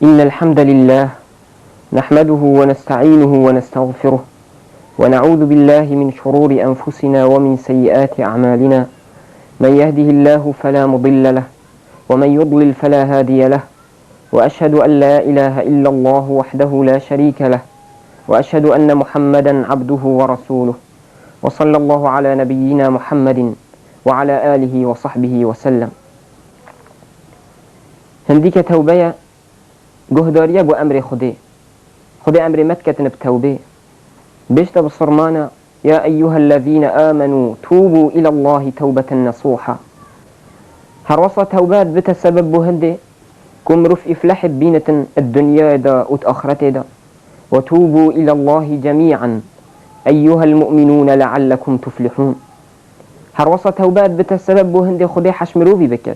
إن الحمد لله نحمده ونستعينه ونستغفره ونعوذ بالله من شرور أنفسنا ومن سيئات أعمالنا. من يهده الله فلا مضل له ومن يضلل فلا هادي له، وأشهد أن لا إله إلا الله وحده لا شريك له، وأشهد أن محمدا عبده ورسوله، وصلى الله على نبينا محمد وعلى آله وصحبه وسلم. هنديك توبية جهدارية بو أمر خدي أمر متكة بتوبة بيشت بصرمانا: يا أيها الذين آمنوا توبوا إلى الله توبة نصوحا. هروصة توبات بتسبب بو هندي كم رف إفلح بينة الدنيا دا وتأخرت دا، وتوبوا إلى الله جميعا أيها المؤمنون لعلكم تفلحون. هروصة توبات بتسبب بو هندي خدي حشمروفي بكر: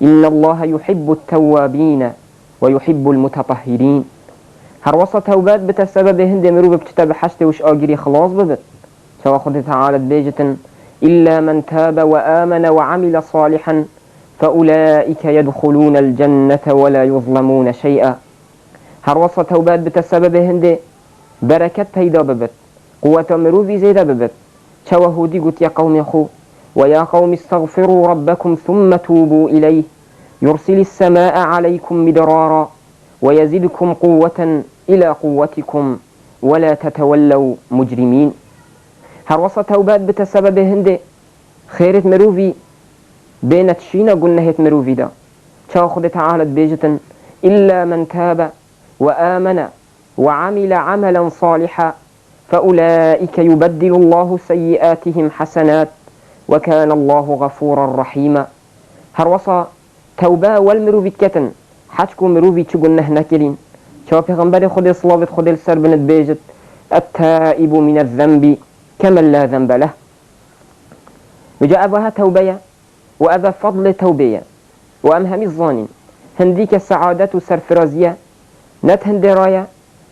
إن الله يحب التوابين ويحب المتطهرين. هروصة توبات بتسبب هندي مروب بتتابع حشتي وش آجري خلاص ببت سوا خد تعالى بيجة: إلا من تاب وآمن وعمل صالحا فأولئك يدخلون الجنة ولا يظلمون شيئا. هروصة توبات بتسبب هندي بركة بيدا ببت، قوة مروبي زيدا ببت سوا هودي قلت: يا قوم خو ويا قوم استغفروا ربكم ثم توبوا إليه يرسل السماء عليكم مدرارا ويزدكم قوة إلى قوتكم ولا تتولوا مجرمين. هروصة توبات بتسبب هندي خيرت مروفي بين تشينا قلنا هيت مروفي دا تاخذ تعالى بيجة: إلا من تاب وآمن وعمل عملا صالحا فأولئك يبدل الله سيئاتهم حسنات وكان الله غفورا رحيما. هروصة توبة والمروفي كتن حتكو مروفي تقولنا هنا كلين شو پیغمبر خود صلوات خود السر بنت بيجت: التائب من الذنب كمن لا ذنب له. وجاء بها توبية وأذا فضل توبية وأمهم الظانين هنديك السعادة سرفرازية نت هندي راية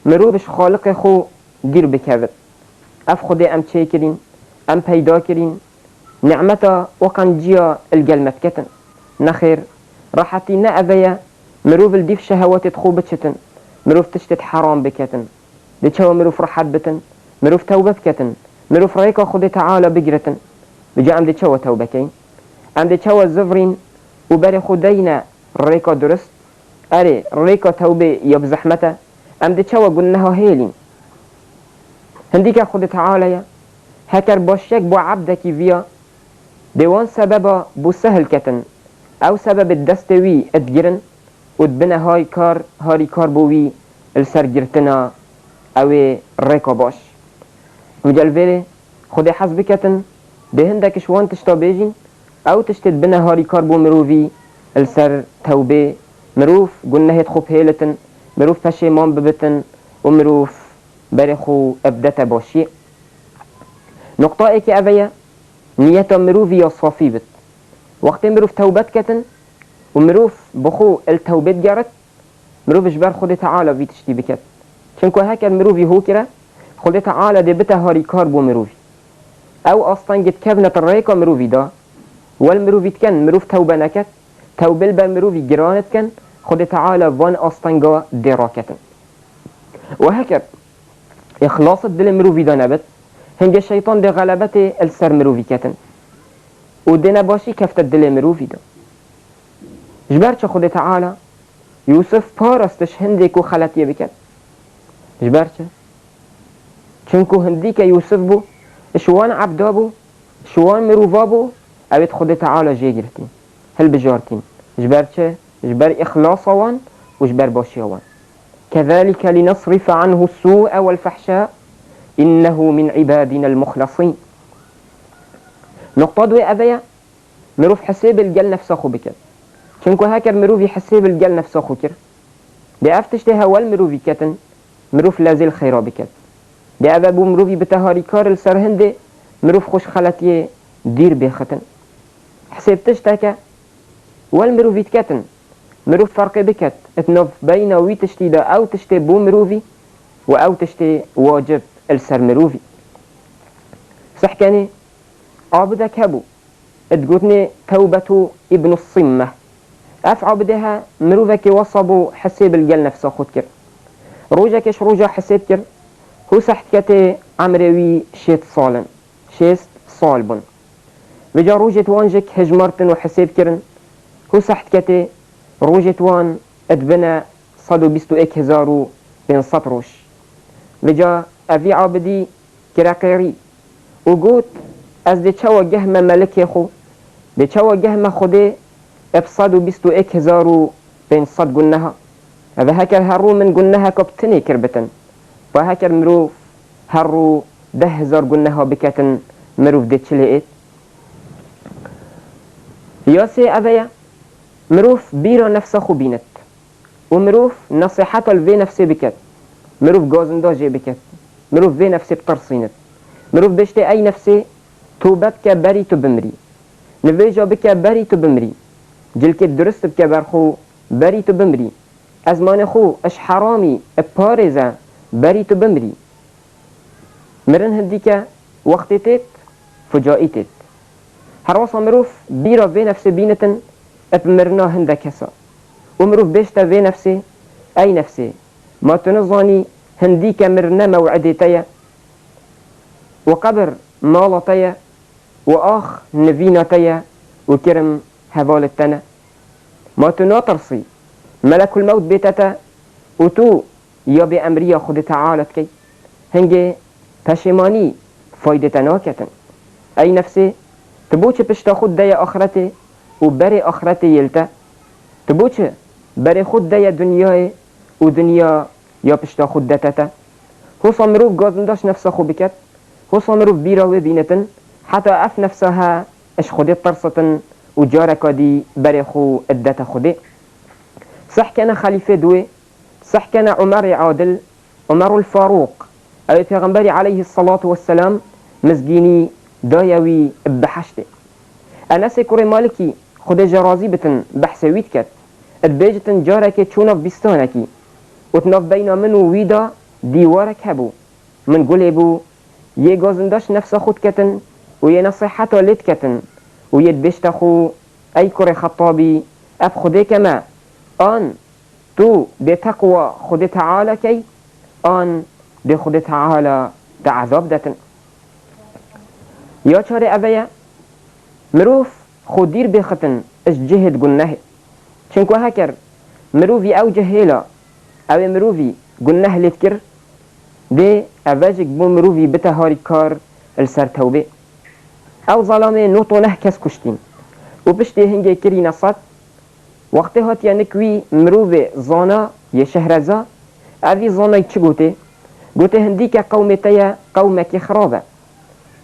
مروفش خالق خو دير بكذب أف خدي أم تشيكرين أم بيداكرين نعمة وقنجية القلمة كتن نخير راحتي نأذية مروف الديف شهوات تخو بتشتن مروف تشتت حرام بكتن دي تشوى مروف رحت بتن مروف توبة كتن مروف ريكا خدي تعالى بقرتن بجا أم دي تشوى توبكين أم دي تشوى الزفرين وباري خدينا ريكا درست أري ريكا توبة يبزحمته أم دي تشوى قلناها هيلين هنديك خدي تعالى هكر باشيك بو عبدك فيا ديوان سببا بو سهل كتن أو سبب الدستوي اتجرن ودبنا هاي كار بوي السرجرتنا او ريكا باش وجالفيلي خدي حسب كتن بهندك شوان تشتا بيجين او تشتت بنا هاي كار بو مروفي السر توبة مروف قلنا هيت خوب هيلتن مروف فشيمان ببتن ومروف بريخو ابدتا باشي. نقطة ايكي ابيا نيتا مروفي يصافي بت وقت مروف توبت كتن ومروف بخو التوبت جارت مروف جبر خود تعالى في تشتي بكت چنكو هكا المروفي هو كرا خود تعالى دي بتا هاري كار بو مروفي او اصلا جد كبنة الريكا مروفي دا والمروفي تكن مروف توبة نكت توبل با مروفي جرانت كن خود تعالى وان اصلا جا دي راكتن. وهكا اخلاص الدل مروفي دا نبت هنج الشيطان دي غلبت السر مروفي كتن ودينا باشي كفت الدل مروفي دا جبرچ خود تعالى يوسف پارستش هنديك و خلطيه بكت جبرچ چونكو هنديك يوسف بو شوان عبدا بو شوان مروفا بو اويت خود تعالى جيگرتين هل بجارتين جبرچ جبر اخلاص وان وجبر باشي وان كذلك لنصرف عنه السوء والفحشاء إنه من عبادنا المخلصين. نقطة دوي أبيا مروف حسيب الجل نفسه خو بكت چونكو هكر مروفي حسيب الجل نفسه خو كر دي افتشتي هوال مروفي كتن مروف لازل خيرا بكت دي أبابو مروفي بتهاري كار السرهنده مروف خوش خلطيه دير بيختن حسيبتش تاكا والمروفي تكتن مروف فرق بكت اتنوف بين وي تشتي دا او تشتي بو مروفي و او تشتي واجب السر مروفي صحكاني عابدك هبو اتقوتني توبة ابن الصمة اف عبدها مروفك وصبو حسيب الجل نفسه خود كر روجكش روجا حسيب كر هو سحت كتي عمروي شيت صالن شيست صالبن بجا روجت وانجك هجمرتن وحسيب كرن هو سحت كتي روجت وان ادبنا صدو بيستو اك هزارو بين سطروش بجا افي عابدي كراقيري وقوت از دي چاو جهما ملكي خو دي چاو جهما خودي افصدو بيستو اك هزارو بين صد قلناها هذا هكر هرو من قلناها كبتني كربتن وهكر مروف هرو 10,000 قلناها بكتن مروف دي تشليئت ياسي أذيا مروف بيرا نفسه خو بينت ومروف نصيحته الفي نفسي بكت مروف قازنداجي بكت مروف في نفسي بترصينت مروف بشتي أي نفسي توبتك بري تبمري نفيجا بك بري تبمري جلك درست بك برخو بري تبمري أزمان خو اش حرامي بارزة بري تبمري مرن هديك وقتتت فجائتت هرواسا مروف بيرا في نفسي بينتن ابمرنا هندا كسا ومروف بيشتا في نفسي أي نفسي ما تنظاني هنديك مرنا موعدتي وقبر مالتي وآخ نفينتي وكرم هفالتنا ما تناطرسي ملك الموت بيتتا وتو يا بأمريا خد تعالت كي هنجي پشمانی فایده ناکتن ای نفسی تبوچه پشتا خود دی آخرته و بر آخرت یلته تبوچه بر خود دی دنیای و دنیا یا پشتا خود دتته خصوصا مروف گازنداش نفسه خو بکت خصوصا مروف بیراوی بینتن حتی اف نفسها اش خودی ترستن و جارکا دی بر خو ادت خودی صح كان خليفة دوي صح كان عمر عادل عمر الفاروق أي پیغمبر عليه الصلاة والسلام مزگینی دایوی بحشته انس کوری مالکی خود جرازی بتن بحثویت کد ادبیجتن جارک چونف بستانکی وتناف بین من و ویدا دیوارک هبو من گلی بو یه گازنداش نفس خود کتن و یه نصیحتا لید کتن و یه دبشت خو ای کوری خطابی اب خوده کما آن تو ده تقوى خود تعالى کی آن ده خود تعالى ده عذاب دتن یا چاره اویا مروف خود دیر بختن اش جهد گنه چنکو هکر مروفی او جهیلا او مروفی گنه لید کر ده اواجک بو مروفی بتهاری کار السر توبه او ظلامه نوتو نه کس کشتین و پشتی هنگه کری نصد وقتی هاتیا نکوی مروف زانا یه شهرزا اوی زانای چه گوته؟ گوته هندی که قومتیا قومکی خرابه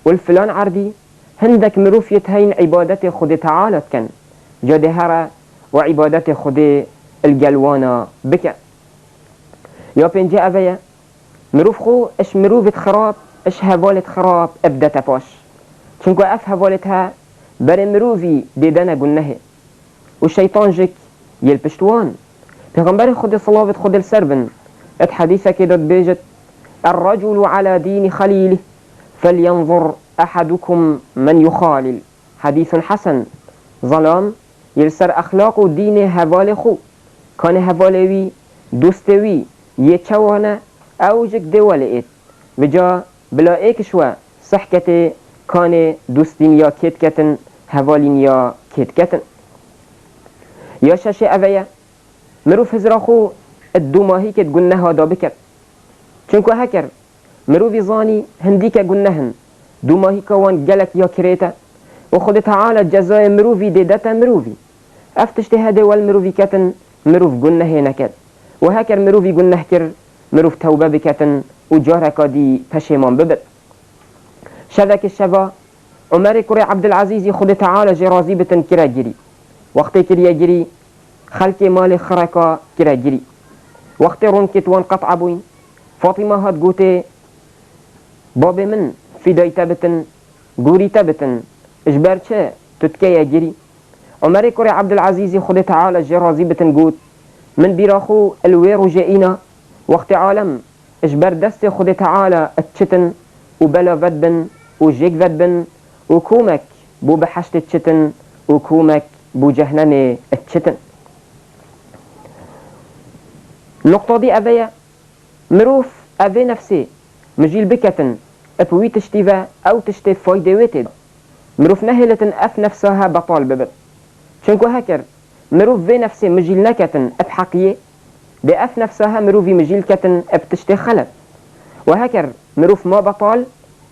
والفلان عردي هندك مروف يتهين عبادة خود تعالى كان جدهرة وعبادة خود الجلوانا بك يا بنجي أبيا مروف خو اش مروفة خراب اش هفالة خراب ابدا تباش چونكو اف هفالتها بر مروفي ديدانا قلنه والشيطان جك يلبشتوان پیغمبر خود صلاة خود السربن ات حديثة كده بيجت الرجل على دين خليله فلينظر أحدكم من يخالل حديث حسن ظلام يلسر أخلاق و دين هوال خو كان هوالوي دوستوي يتشوانا أوجك دولئت وجا بلا ايكشوا صحكة كان دوستين يا كتكتن هوالين يا كتكتن يا شاشي أبيا مروف هزراخو الدوماهي كت قلناها دابكت چونكو هكر مروفي زاني هنديك قلنهن دوماهي كوان جلك يا كريتا وخد تعالى جزاء مروفي ديدتا مروفي افتشت هذا والمروفي كتن مروف قلنه نكت وهكر مروفي قلنه كر مروف توبة بكتن وجارك دي پشيمان ببت شذاك الشبا عمر كري عبد العزيز خد تعالى جرازي بتن كرا جري وقت كريا جري خلق مال خركا كرا جري وقت رنكت وانقطع بوين فاطمة هاد قوتي باب من في داي تبتن قوري تبتن اجبار چه تتكيا جري عمر كري عبد العزيز خد تعالى جرازي بتن قوت من بيراخو الوير جائنا وقت عالم اجبار دست خد تعالى اتشتن وبلا ذدبن وجيك ذدبن وكومك بو بحشت اتشتن وكومك بو جهنن اتشتن نقطة دي أبيا مروف أبي نفسي مجيل بكتن أبوي تشتيفا أو تشتيف فايدة ويتد مروف نهلة أف نفسها بطال ببت چونكو هكر مروف في نفسي مجيل نكتن أب حقية دي أف نفسها مروفي مجيل كتن أب تشتي خلت وهكر مروف ما بطال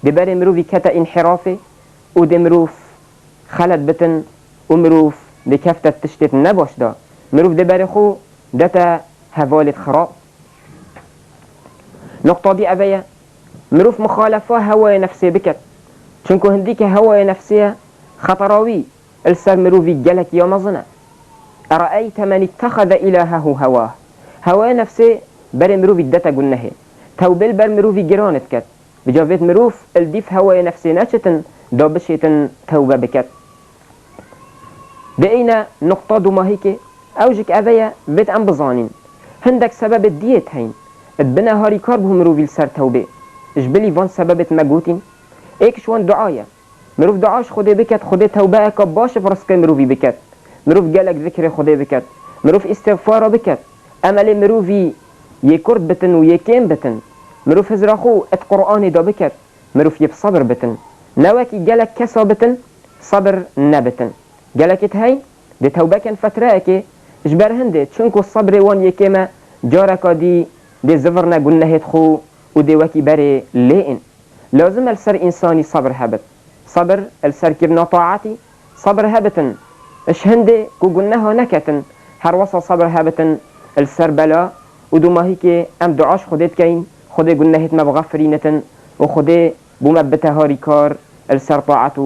دي باري مروفي كتا انحرافي ودي مروف خلت بتن ومروف دي كفتة تشتيت نبوش دا مروف دي باري خو دتا هفالة خراب نقطة دي أبيا مروف مخالفة هواية نفسية بكت چونكو هنديك هواية نفسية خطراوي السر مروفي جلك يا مظنة أرأيت من اتخذ إلهه هواه هواية نفسية بر مروفي دتا قلناه توبل بر مروفي جرانت كت بجافيت مروف الديف هواية نفسية ناشتن دابشتن توبة بكت بأين نقطة دوما هيك أوجك أبيا بيت أم بظانين هندك سبب الديت هين اتبنا هاري كار بهم مروفي السر توبة اجبلي فان سببت مجوتين ايك شوان دعاية مروف دعاش خده بكت خده توبة كباش فرسك مروفي بكت مروف جالك ذكر خده بكت مروف استغفار بكت امل مروفي يكرد بتن ويكين بتن مروف هزراخو ات قرآن دا بكت مروف يب صبر بتن نواكي جالك كسا بتن صبر نبتن جالك اتهاي دي توبة كان فتراكي اجبر هنده چونكو الصبر وان يكيما جاركا دي زفرنا قلنا هيتخو ودي وكي بري لين لازم السر إنساني صبر هبت صبر السر كرنا طاعتي صبر هبتن اش هندي كو قلناها نكتن هر وصل صبر هبتن السر بلا ودو ما هيك ام دعاش خديت كين خدي قلنا هيت مبغفرينتن وخدي بمبتها ريكار السر طاعته